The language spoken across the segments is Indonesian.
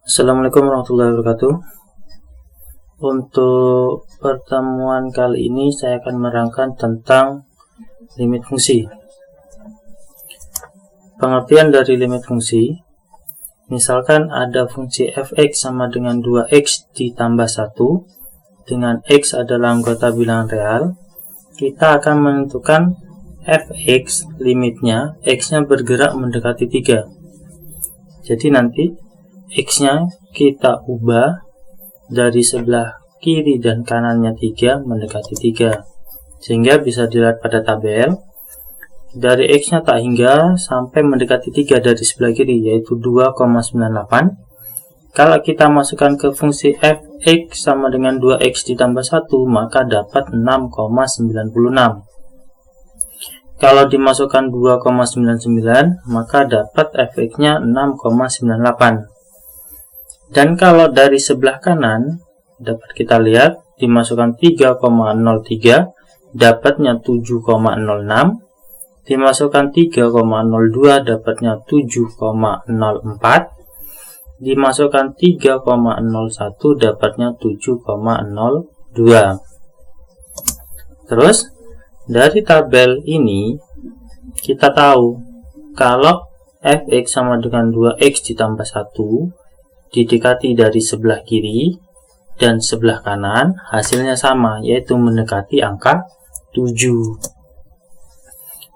Assalamualaikum warahmatullahi wabarakatuh. Untuk pertemuan kali ini saya akan menerangkan tentang limit fungsi. Pengertian dari limit fungsi, misalkan ada fungsi fx sama dengan 2x ditambah 1, dengan x adalah anggota bilangan real, kita akan menentukan fx limitnya, x-nya bergerak mendekati 3. Jadi nanti x-nya kita ubah dari sebelah kiri dan kanannya 3 mendekati 3, sehingga bisa dilihat pada tabel dari x-nya tak hingga sampai mendekati 3 dari sebelah kiri, yaitu 2,98. Kalau kita masukkan ke fungsi fx sama dengan 2x ditambah 1, maka dapat 6,96. Kalau dimasukkan 2,99, maka dapat fx-nya 6,98. Dan kalau dari sebelah kanan, dapat kita lihat, dimasukkan 3,03, dapatnya 7,06. Dimasukkan 3,02, dapatnya 7,04. Dimasukkan 3,01, dapatnya 7,02. Terus, dari tabel ini, kita tahu, kalau fx sama dengan 2x ditambah 1, didekati dari sebelah kiri dan sebelah kanan, hasilnya sama, yaitu mendekati angka 7.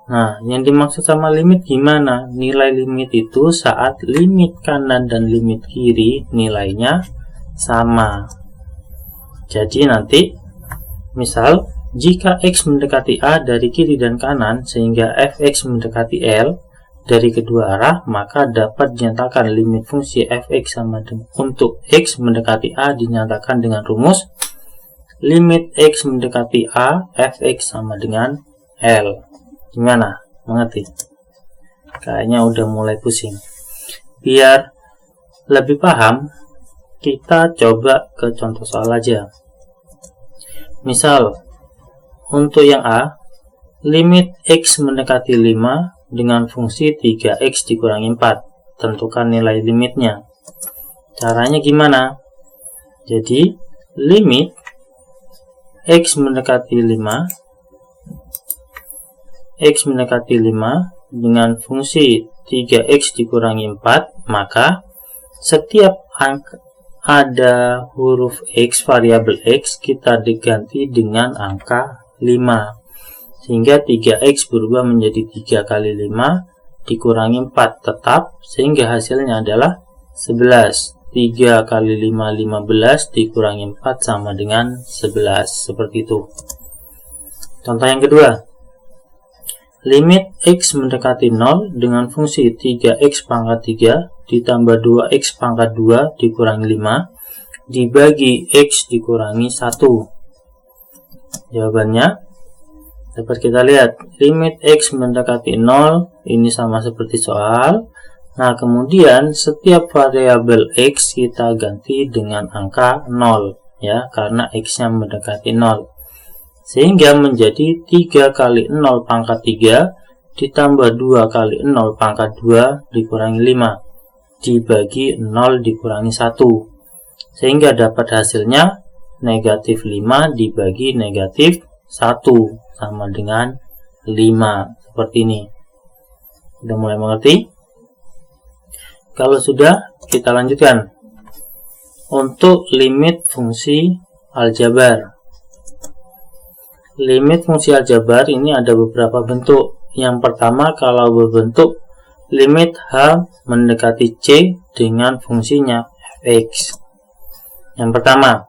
Nah, yang dimaksud sama limit gimana? Nilai limit itu saat limit kanan dan limit kiri nilainya sama. Jadi nanti, misal, jika x mendekati A dari kiri dan kanan, sehingga fx mendekati L dari kedua arah, maka dapat dinyatakan limit fungsi fx sama dengan, untuk x mendekati A dinyatakan dengan rumus limit x mendekati A fx sama dengan L. Gimana? Mengerti? Kayaknya udah mulai pusing. Biar lebih paham, kita coba ke contoh soal aja. Misal, untuk yang A, limit x mendekati 5 dengan fungsi 3x dikurangi 4. Tentukan nilai limitnya. Caranya gimana? Jadi, limit x mendekati 5 dengan fungsi 3x dikurangi 4, maka setiap angka ada huruf x, variabel x, kita diganti dengan angka 5. Sehingga 3x berubah menjadi 3 kali 5 dikurangi 4 tetap, sehingga hasilnya adalah 11. 3 kali 5, 15 dikurangi 4 sama dengan 11. Seperti itu. Contoh yang kedua. Limit x mendekati 0 dengan fungsi 3x pangkat 3 ditambah 2x pangkat 2 dikurangi 5 dibagi x dikurangi 1. Jawabannya dapat kita lihat, limit x mendekati 0, ini sama seperti soal. Nah, kemudian setiap variabel x kita ganti dengan angka 0, ya, karena x-nya mendekati 0. Sehingga menjadi 3 kali 0 pangkat 3 ditambah 2 kali 0 pangkat 2 dikurangi 5 dibagi 0 dikurangi 1. Sehingga dapat hasilnya negatif 5 dibagi negatif 1 sama dengan 5, seperti ini. Sudah mulai mengerti? Kalau sudah, kita lanjutkan untuk limit fungsi aljabar. Limit fungsi aljabar ini ada beberapa bentuk. Yang pertama, kalau berbentuk limit h mendekati c dengan fungsinya fx. Yang pertama,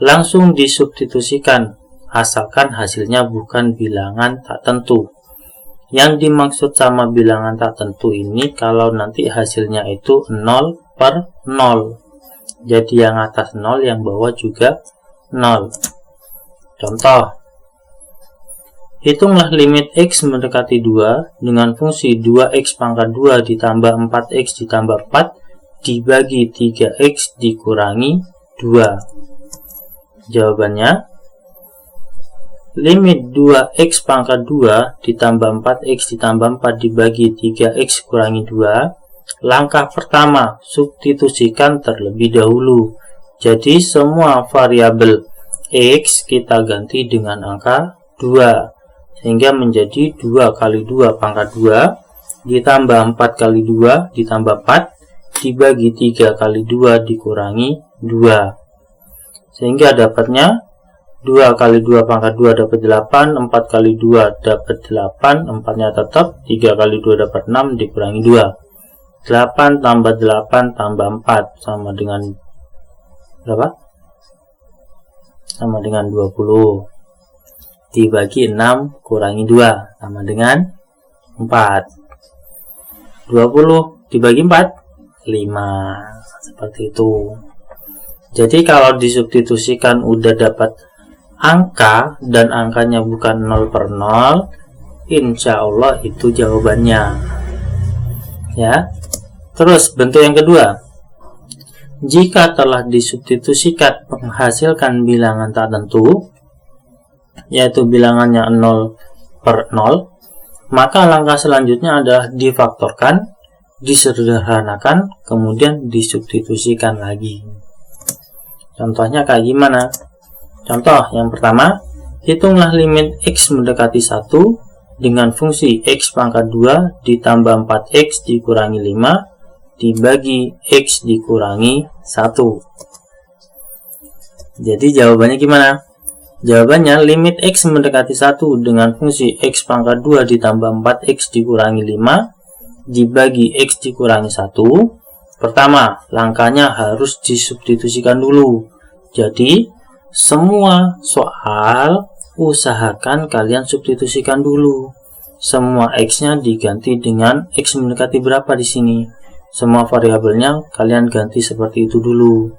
langsung disubstitusikan asalkan hasilnya bukan bilangan tak tentu. Yang dimaksud sama bilangan tak tentu ini kalau nanti hasilnya itu 0 per 0. Jadi yang atas 0, yang bawah juga 0. Contoh, hitunglah limit x mendekati 2 dengan fungsi 2x pangkat 2 ditambah 4x ditambah 4 dibagi 3x dikurangi 2. Jawabannya, limit 2x pangkat 2 ditambah 4x ditambah 4 dibagi 3x kurangi 2 Langkah pertama, substitusikan terlebih dahulu. Jadi semua variabel X kita ganti dengan angka 2. Sehingga menjadi 2 kali 2 pangkat 2 ditambah 4 kali 2 ditambah 4 dibagi 3 kali 2 dikurangi 2. Sehingga dapatnya 2 kali 2 pangkat 2 dapat 8, 4 kali 2 dapat 8, 4-nya tetap, 3 kali 2 dapat 6 dikurangi 2. 8 tambah 8 tambah 4 sama dengan berapa? Sama dengan 20. Dibagi 6 kurangi 2 sama dengan 4. 20 dibagi 4, 5. Seperti itu. Jadi kalau disubstitusikan udah dapat angka dan angkanya bukan 0 per 0, insya Allah itu jawabannya. Ya. Terus bentuk yang kedua, jika telah disubstitusikan menghasilkan bilangan tak tentu, yaitu bilangannya 0 per 0, maka langkah selanjutnya adalah difaktorkan, disederhanakan, kemudian disubstitusikan lagi. Contohnya kayak gimana? Contoh yang pertama, hitunglah limit X mendekati 1 dengan fungsi X pangkat 2 ditambah 4X dikurangi 5 dibagi X dikurangi 1. Jadi jawabannya gimana? Jawabannya limit X mendekati 1 dengan fungsi X pangkat 2 ditambah 4X dikurangi 5 dibagi X dikurangi 1. Pertama, langkahnya harus disubstitusikan dulu. Jadi, semua soal usahakan kalian substitusikan dulu. Semua X-nya diganti dengan X mendekati berapa di sini. Semua variabelnya kalian ganti seperti itu dulu.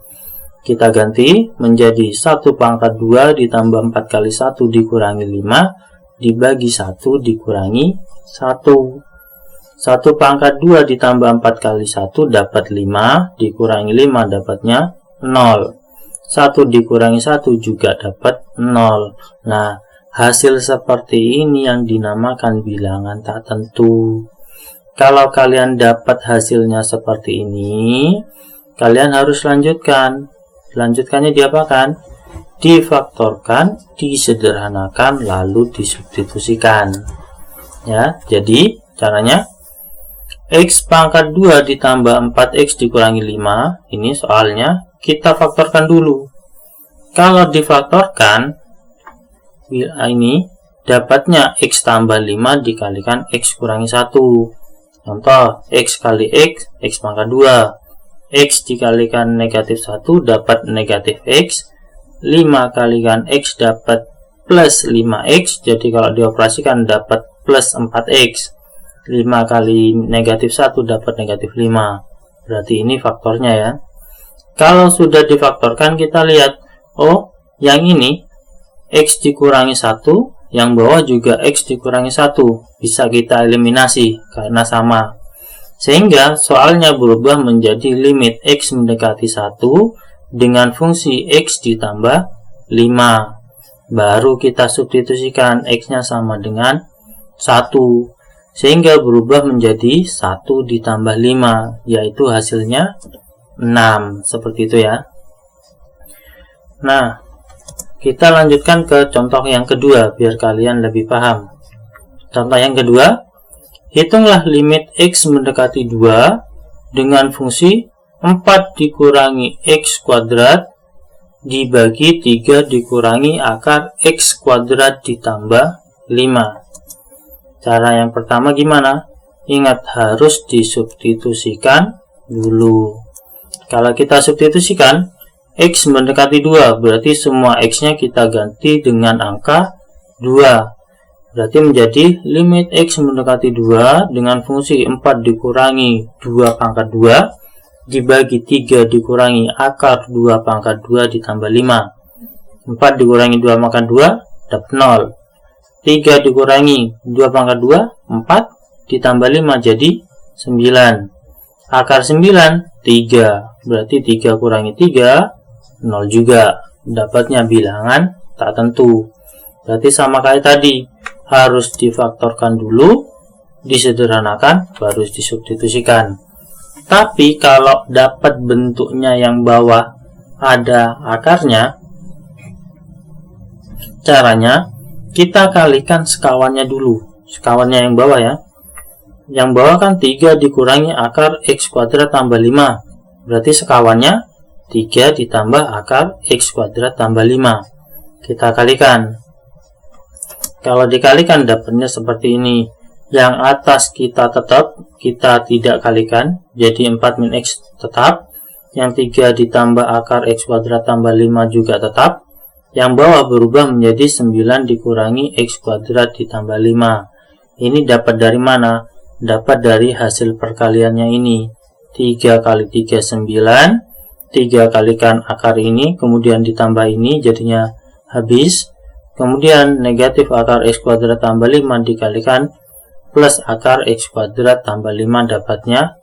Kita ganti menjadi 1 pangkat 2 ditambah 4 kali 1 dikurangi 5 dibagi 1 dikurangi 1. 1 pangkat 2 ditambah 4 kali 1 dapat 5 dikurangi 5 dapatnya 0. 1 dikurangi 1 juga dapat 0. Nah, hasil seperti ini yang dinamakan bilangan tak tentu. Kalau kalian dapat hasilnya seperti ini, kalian harus lanjutkan. Lanjutkannya diapakan? Difaktorkan, disederhanakan, lalu disubstitusikan. Ya, jadi caranya X pangkat 2 ditambah 4X dikurangi 5, ini soalnya kita faktorkan dulu. Kalau difaktorkan, ini dapatnya X tambah 5 dikalikan X kurangi 1. Contoh, X kali X, X pangkat 2. X dikalikan negatif 1 dapat negatif X. 5 kalikan X dapat plus 5X. Jadi kalau dioperasikan dapat plus 4X. 5 kali negatif 1 dapat negatif 5. Berarti ini faktornya ya. Kalau sudah difaktorkan, kita lihat, oh, yang ini X dikurangi 1, yang bawah juga X dikurangi 1. Bisa kita eliminasi karena sama. Sehingga soalnya berubah menjadi limit X mendekati 1 dengan fungsi X ditambah 5. Baru kita substitusikan X-nya sama dengan 1. Sehingga berubah menjadi 1 ditambah 5, yaitu hasilnya 6. Seperti itu ya. Nah, kita lanjutkan ke contoh yang kedua biar kalian lebih paham. Contoh yang kedua, hitunglah limit X mendekati 2 dengan fungsi 4 dikurangi X kuadrat dibagi 3 dikurangi akar X kuadrat ditambah 5. Cara yang pertama gimana? Ingat, harus disubstitusikan dulu. Kalau kita substitusikan, X mendekati 2, berarti semua X-nya kita ganti dengan angka 2. Berarti menjadi limit X mendekati 2 dengan fungsi 4 dikurangi 2 pangkat 2 dibagi 3 dikurangi akar 2 pangkat 2 ditambah 5. 4 dikurangi 2 pangkat 2 dapat 0. 3 dikurangi 2 pangkat 2, 4 ditambah 5 jadi 9. Akar 9, 3. Berarti 3 kurangi 3, 0 juga. Dapatnya bilangan tak tentu. Berarti sama kayak tadi, harus difaktorkan dulu, disederhanakan, baru disubstitusikan. Tapi kalau dapat bentuknya yang bawah ada akarnya, caranya kita kalikan sekawannya dulu. Sekawannya yang bawah ya. Yang bawah kan 3 dikurangi akar X kuadrat tambah 5. Berarti sekawannya 3 ditambah akar X kuadrat tambah 5. Kita kalikan. Kalau dikalikan dapatnya seperti ini. Yang atas kita tidak kalikan, jadi 4 min X tetap. Yang 3 ditambah akar X kuadrat tambah 5 juga tetap. Yang bawah berubah menjadi 9 dikurangi X kuadrat ditambah 5. Ini dapat dari mana? Dapat dari hasil perkaliannya ini. 3 kali 3 9. 3 kalikan akar ini, kemudian ditambah ini, jadinya habis. Kemudian negatif akar X kuadrat tambah 5 dikalikan plus akar X kuadrat tambah 5, dapatnya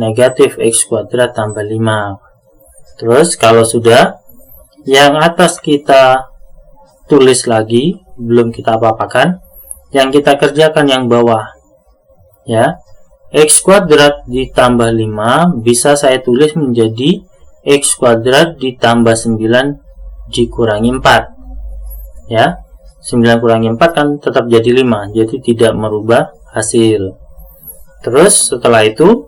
negatif X kuadrat tambah 5. Terus kalau sudah, yang atas kita tulis lagi, belum kita apa-apakan. Yang kita kerjakan yang bawah ya. X kuadrat ditambah 5 bisa saya tulis menjadi X kuadrat ditambah 9 dikurangi 4 ya. 9 kurangi 4 kan tetap jadi 5, jadi tidak merubah hasil. Terus setelah itu,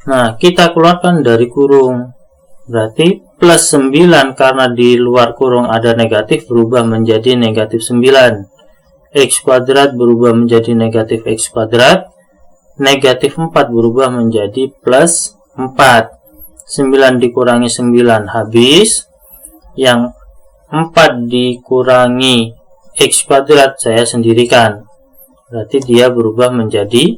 nah kita keluarkan dari kurung. Berarti plus 9 karena di luar kurung ada negatif berubah menjadi negatif 9. X kuadrat berubah menjadi negatif X kuadrat. Negatif 4 berubah menjadi plus 4. 9 dikurangi 9 habis. Yang 4 dikurangi X kuadrat saya sendirikan. Berarti dia berubah menjadi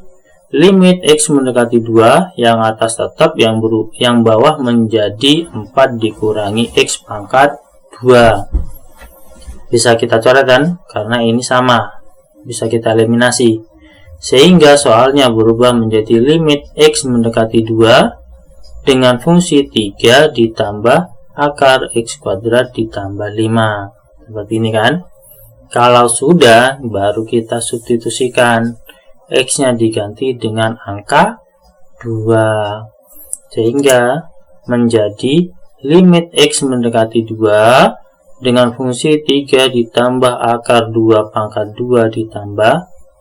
limit X mendekati 2, yang atas tetap, yang bawah menjadi 4 dikurangi X pangkat 2. Bisa kita coret kan? Karena ini sama. Bisa kita eliminasi. Sehingga soalnya berubah menjadi limit X mendekati 2 dengan fungsi 3 ditambah akar X kuadrat ditambah 5. Seperti ini kan? Kalau sudah, baru kita substitusikan. X-nya diganti dengan angka 2. Sehingga menjadi limit X mendekati 2 dengan fungsi 3 ditambah akar 2 pangkat 2 ditambah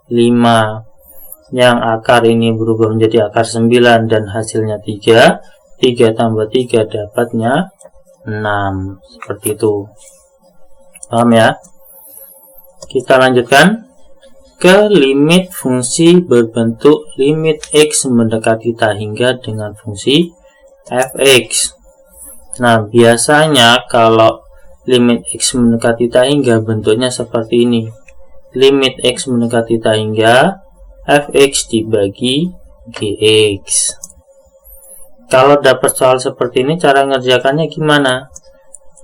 5. Yang akar ini berubah menjadi akar 9 dan hasilnya 3. 3 tambah 3 dapatnya 6. Seperti itu. Paham ya? Kita lanjutkan ke limit fungsi berbentuk limit X mendekati tak hingga dengan fungsi fx. Nah, biasanya kalau limit X mendekati tak hingga bentuknya seperti ini. Limit X mendekati tak hingga fx dibagi gx. Kalau dapat soal seperti ini, cara ngerjakannya gimana?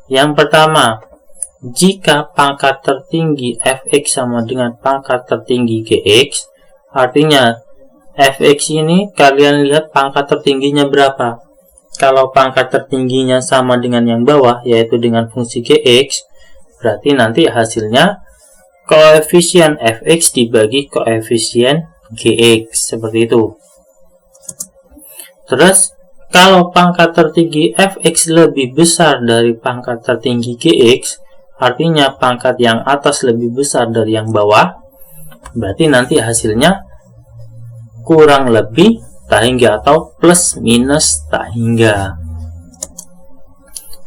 Yang pertama, jika pangkat tertinggi fx sama dengan pangkat tertinggi gx, artinya fx ini kalian lihat pangkat tertingginya berapa. Kalau pangkat tertingginya sama dengan yang bawah, yaitu dengan fungsi gx, berarti nanti hasilnya koefisien fx dibagi koefisien gx, seperti itu. Terus kalau pangkat tertinggi fx lebih besar dari pangkat tertinggi gx, artinya pangkat yang atas lebih besar dari yang bawah, berarti nanti hasilnya kurang lebih tak hingga atau plus minus tak hingga.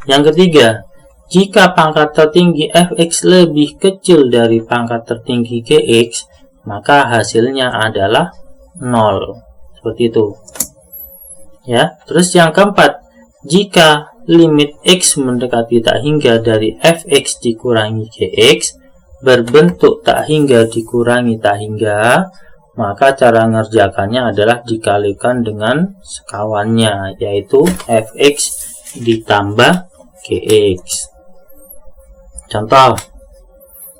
Yang ketiga, jika pangkat tertinggi fx lebih kecil dari pangkat tertinggi gx, maka hasilnya adalah 0. Seperti itu. Ya, terus yang keempat, jika limit X mendekati tak hingga dari fx dikurangi gx berbentuk tak hingga dikurangi tak hingga, maka cara ngerjakannya adalah dikalikan dengan sekawannya, yaitu fx ditambah gx. Contoh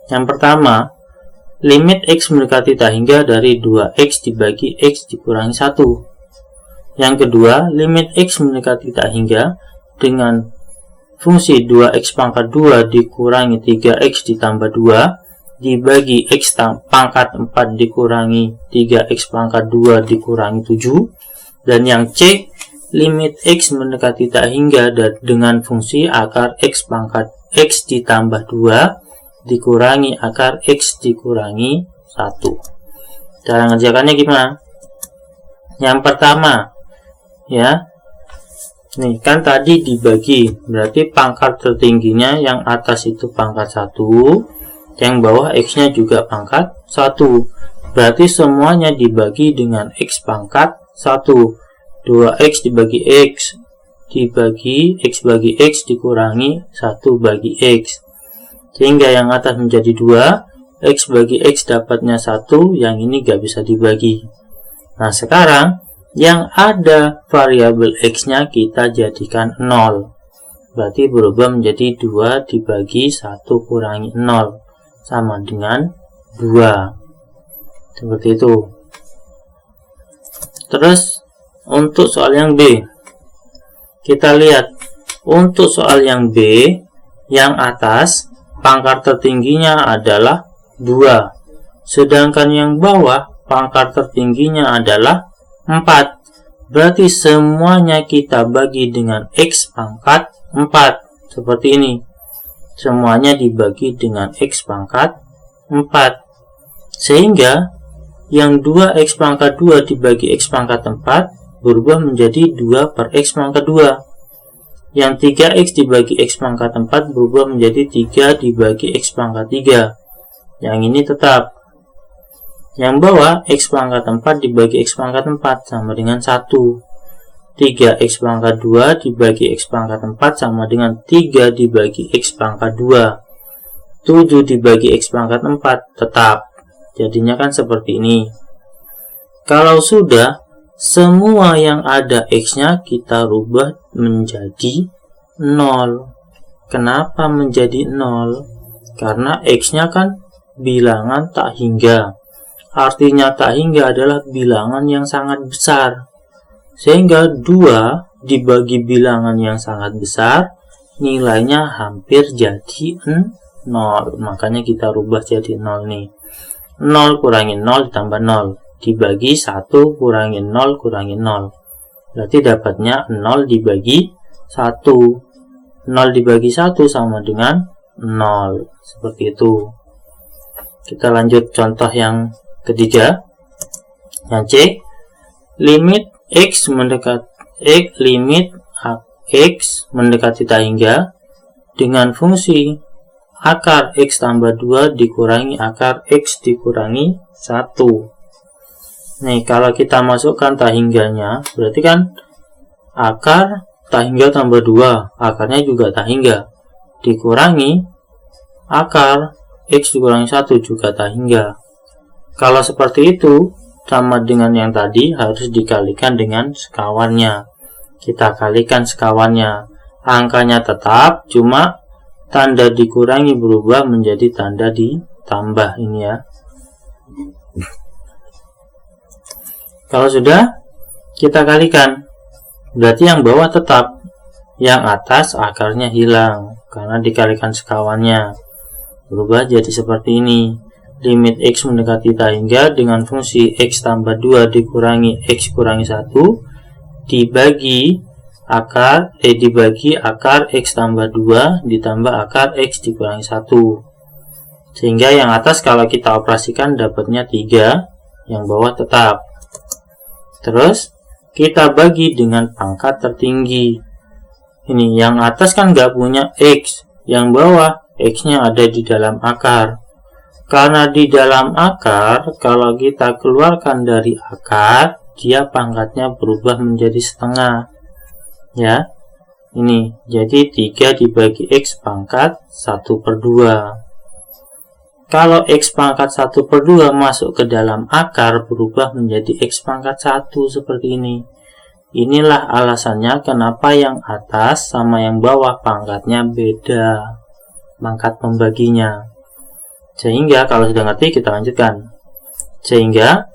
yang pertama, limit X mendekati tak hingga dari 2x dibagi X dikurangi 1. Yang kedua, limit X mendekati tak hingga dengan fungsi 2x pangkat 2 dikurangi 3x ditambah 2 dibagi x pangkat 4 dikurangi 3x pangkat 2 dikurangi 7 Dan yang C, limit X mendekati tak hingga dengan fungsi akar X pangkat X ditambah 2 dikurangi akar X dikurangi 1. Cara ngerjakannya gimana? Yang pertama, ya, nih kan tadi dibagi, berarti pangkat tertingginya yang atas itu pangkat 1, yang bawah X-nya juga pangkat 1. Berarti semuanya dibagi dengan X pangkat 1. 2X dibagi X dibagi X bagi X dikurangi 1 bagi X. Sehingga yang atas menjadi 2, X bagi X dapatnya 1, yang ini gak bisa dibagi. Nah sekarang, yang ada variabel X-nya kita jadikan 0. Berarti berubah menjadi 2 dibagi 1 kurangi 0. Sama dengan 2. Seperti itu. Terus untuk soal yang B, kita lihat untuk soal yang B, yang atas pangkat tertingginya adalah 2, sedangkan yang bawah pangkat tertingginya adalah 4. Berarti semuanya kita bagi dengan X pangkat 4. Seperti ini. Semuanya dibagi dengan X pangkat 4. Sehingga yang 2X pangkat 2 dibagi X pangkat 4 berubah menjadi 2 per X pangkat 2. Yang 3X dibagi X pangkat 4 berubah menjadi 3 dibagi X pangkat 3. Yang ini tetap. Yang bawah X pangkat 4 dibagi X pangkat 4 sama dengan 1. 3X pangkat 2 dibagi X pangkat 4 sama dengan 3 dibagi X pangkat 2. 7 dibagi X pangkat 4 tetap. Jadinya kan seperti ini. Kalau sudah, semua yang ada X-nya kita rubah menjadi 0. Kenapa menjadi 0? Karena X-nya kan bilangan tak hingga. Artinya tak hingga adalah bilangan yang sangat besar. Sehingga 2 dibagi bilangan yang sangat besar, nilainya hampir jadi 0. Makanya kita rubah jadi 0 nih. 0 kurangi 0 ditambah 0. Dibagi 1 kurangi 0 kurangi 0. Berarti dapatnya 0 dibagi 1. 0 dibagi 1 sama dengan 0. Seperti itu. Kita lanjut contoh yang ketiga. Yang C, limit X mendekati tak hingga dengan fungsi akar X tambah 2 dikurangi akar X dikurangi 1. Nih, kalau kita masukkan tak hingganya, berarti kan akar tak hingga tambah 2, akarnya juga tak hingga, dikurangi akar X dikurangi 1 juga tak hingga. Kalau seperti itu, sama dengan yang tadi, harus dikalikan dengan sekawannya. Kita kalikan sekawannya. Angkanya tetap, cuma tanda dikurangi berubah menjadi tanda ditambah ini ya. Kalau sudah, kita kalikan. Berarti yang bawah tetap, yang atas akarnya hilang karena dikalikan sekawannya. Berubah jadi seperti ini. Limit X mendekati tak hingga dengan fungsi X tambah 2 dikurangi X kurangi 1 dibagi akar X tambah 2 ditambah akar X dikurangi 1. Sehingga yang atas kalau kita operasikan dapatnya 3, yang bawah tetap. Terus kita bagi dengan pangkat tertinggi. Ini yang atas kan nggak punya X, yang bawah X-nya ada di dalam akar. Karena di dalam akar, kalau kita keluarkan dari akar, dia pangkatnya berubah menjadi setengah. Ya, ini jadi 3 dibagi X pangkat 1/2. Kalau X pangkat 1/2 masuk ke dalam akar, berubah menjadi X pangkat 1 seperti ini. Inilah alasannya kenapa yang atas sama yang bawah pangkatnya beda, pangkat pembaginya. Sehingga kalau sudah ngerti kita lanjutkan. Sehingga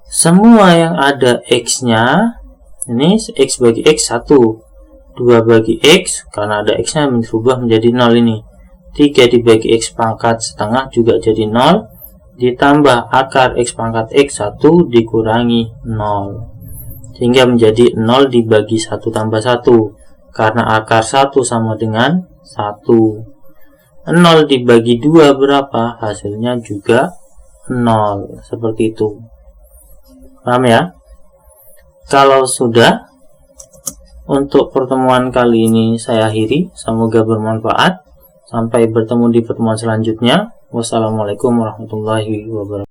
semua yang ada X-nya, ini X bagi X 1, 2 bagi X, karena ada X-nya berubah menjadi 0 ini. 3 dibagi X pangkat setengah juga jadi 0, ditambah akar X pangkat X 1 dikurangi 0. sehingga menjadi 0 dibagi 1 tambah 1, karena akar 1 sama dengan 1. 0 dibagi 2 berapa? Hasilnya juga 0. Seperti itu. Paham ya? Kalau sudah, untuk pertemuan kali ini saya akhiri. Semoga bermanfaat. Sampai bertemu di pertemuan selanjutnya. Wassalamualaikum warahmatullahi wabarakatuh.